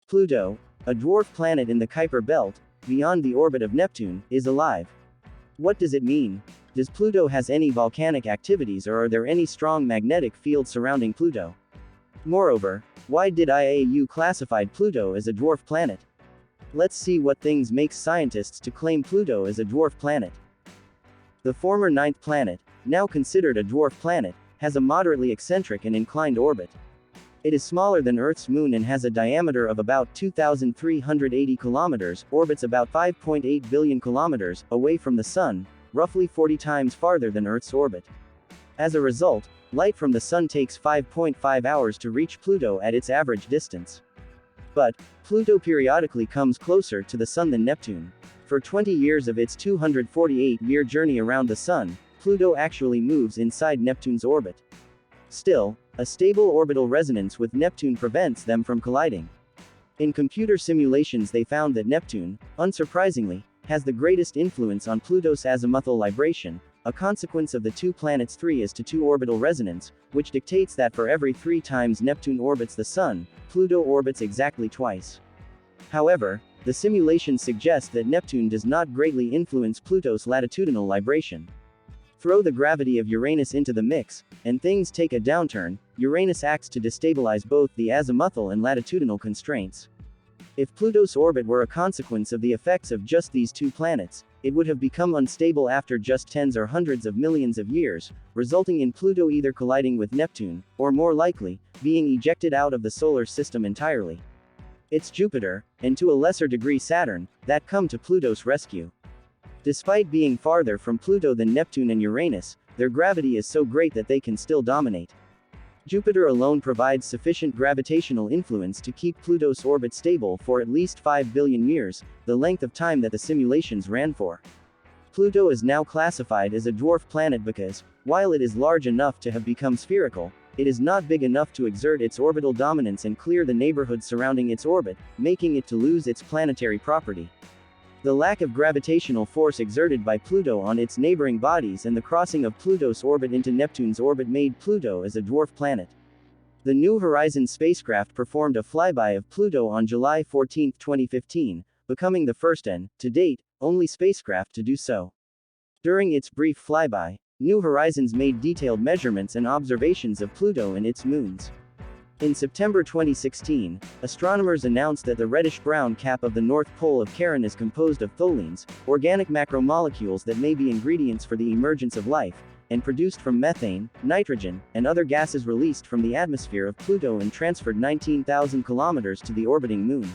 Pluto, a dwarf planet in the Kuiper belt, beyond the orbit of Neptune, is alive. What does it mean? Does Pluto has any volcanic activities, or are there any strong magnetic fields surrounding Pluto? Moreover, why did IAU classified Pluto as a dwarf planet? Let's see what things makes scientists to claim Pluto as a dwarf planet. The former ninth planet, now considered a dwarf planet, has a moderately eccentric and inclined orbit. It is smaller than Earth's moon and has a diameter of about 2,380 kilometers, orbits about 5.8 billion kilometers, away from the Sun, roughly 40 times farther than Earth's orbit. As a result, light from the Sun takes 5.5 hours to reach Pluto at its average distance. But, Pluto periodically comes closer to the Sun than Neptune. For 20 years of its 248-year journey around the Sun, Pluto actually moves inside Neptune's orbit. Still, a stable orbital resonance with Neptune prevents them from colliding. In computer simulations they found that Neptune, unsurprisingly, has the greatest influence on Pluto's azimuthal libration, a consequence of the two planets' 3:2 orbital resonance, which dictates that for every 3 times Neptune orbits the Sun, Pluto orbits exactly twice. However, the simulations suggest that Neptune does not greatly influence Pluto's latitudinal libration. Throw the gravity of Uranus into the mix, and things take a downturn. Uranus acts to destabilize both the azimuthal and latitudinal constraints. If Pluto's orbit were a consequence of the effects of just these two planets, it would have become unstable after just tens or hundreds of millions of years, resulting in Pluto either colliding with Neptune, or more likely, being ejected out of the solar system entirely. It's Jupiter, and to a lesser degree Saturn, that come to Pluto's rescue. Despite being farther from Pluto than Neptune and Uranus, their gravity is so great that they can still dominate. Jupiter alone provides sufficient gravitational influence to keep Pluto's orbit stable for at least 5 billion years, the length of time that the simulations ran for. Pluto is now classified as a dwarf planet because, while it is large enough to have become spherical, it is not big enough to exert its orbital dominance and clear the neighborhood surrounding its orbit, making it to lose its planetary property. The lack of gravitational force exerted by Pluto on its neighboring bodies and the crossing of Pluto's orbit into Neptune's orbit made Pluto as a dwarf planet. The New Horizons spacecraft performed a flyby of Pluto on July 14, 2015, becoming the first and, to date, only spacecraft to do so. During its brief flyby, New Horizons made detailed measurements and observations of Pluto and its moons. In September 2016, astronomers announced that the reddish-brown cap of the North Pole of Charon is composed of tholins, organic macromolecules that may be ingredients for the emergence of life, and produced from methane, nitrogen, and other gases released from the atmosphere of Pluto and transferred 19,000 kilometers to the orbiting Moon.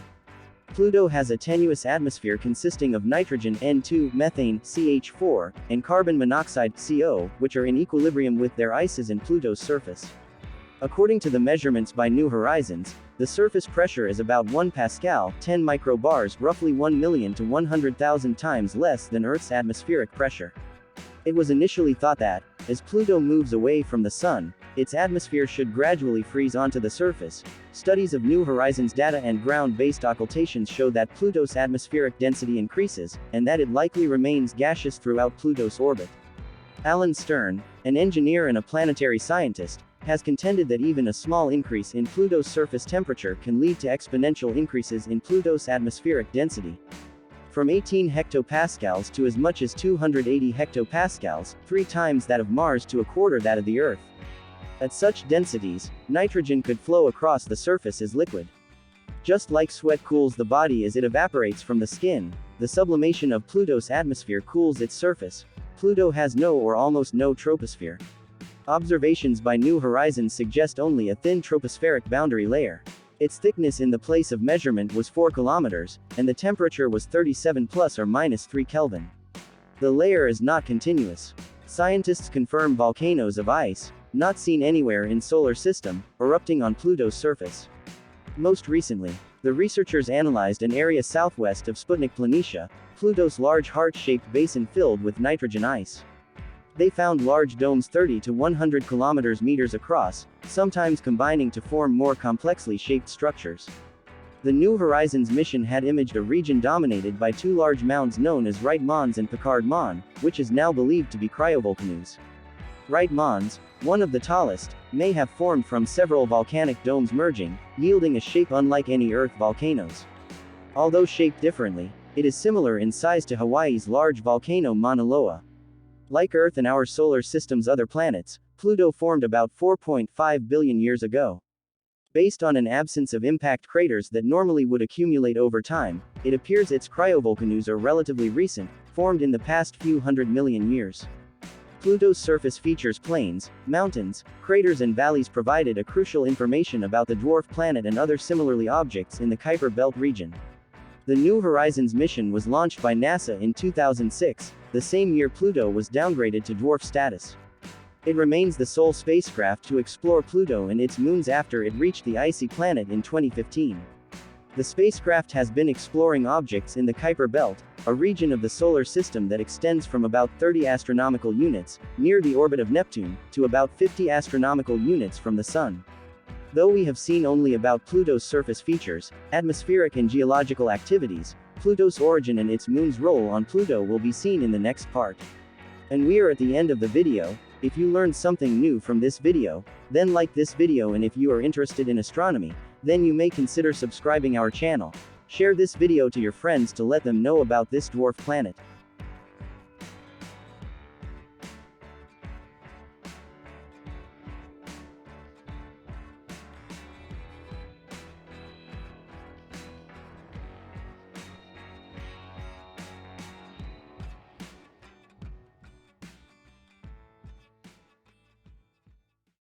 Pluto has a tenuous atmosphere consisting of nitrogen N2, methane CH4, and carbon monoxide CO, which are in equilibrium with their ices in Pluto's surface. According to the measurements by New Horizons, the surface pressure is about 1 pascal, 10 microbars, roughly 1 million to 100,000 times less than Earth's atmospheric pressure. It was initially thought that, as Pluto moves away from the Sun, its atmosphere should gradually freeze onto the surface. Studies of New Horizons data and ground-based occultations show that Pluto's atmospheric density increases, and that it likely remains gaseous throughout Pluto's orbit. Alan Stern, an engineer and a planetary scientist, has contended that even a small increase in Pluto's surface temperature can lead to exponential increases in Pluto's atmospheric density. From 18 hectopascals to as much as 280 hectopascals, 3 times that of Mars to a quarter that of the Earth. At such densities, nitrogen could flow across the surface as liquid. Just like sweat cools the body as it evaporates from the skin, the sublimation of Pluto's atmosphere cools its surface. Pluto has no or almost no troposphere. Observations by New Horizons suggest only a thin tropospheric boundary layer. Its thickness in the place of measurement was 4 kilometers, and the temperature was 37 plus or minus 3 Kelvin. The layer is not continuous. Scientists confirm volcanoes of ice, not seen anywhere in solar system, erupting on Pluto's surface. Most recently, the researchers analyzed an area southwest of Sputnik Planitia, Pluto's large heart-shaped basin filled with nitrogen ice. They found large domes 30 to 100 meters across, sometimes combining to form more complexly shaped structures. The New Horizons mission had imaged a region dominated by 2 large mounds known as Wright Mons and Picard Mon, which is now believed to be cryovolcanoes. Right Mons, one of the tallest, may have formed from several volcanic domes merging, yielding a shape unlike any Earth volcanoes. Although shaped differently, it is similar in size to Hawaii's large volcano Mauna Loa. Like Earth and our solar system's other planets, Pluto formed about 4.5 billion years ago. Based on an absence of impact craters that normally would accumulate over time, it appears its cryovolcanoes are relatively recent, formed in the past few hundred million years. Pluto's surface features plains, mountains, craters and valleys provided a crucial information about the dwarf planet and other similarly objects in the Kuiper belt region. The New Horizons mission was launched by NASA in 2006, the same year Pluto was downgraded to dwarf status. It remains the sole spacecraft to explore Pluto and its moons after it reached the icy planet in 2015. The spacecraft has been exploring objects in the Kuiper belt, a region of the solar system that extends from about 30 astronomical units, near the orbit of Neptune, to about 50 astronomical units from the Sun. Though we have seen only about Pluto's surface features, atmospheric and geological activities, Pluto's origin and its moon's role on Pluto will be seen in the next part. And we are at the end of the video. If you learned something new from this video, then like this video, and if you are interested in astronomy, then you may consider subscribing our channel. Share this video to your friends to let them know about this dwarf planet.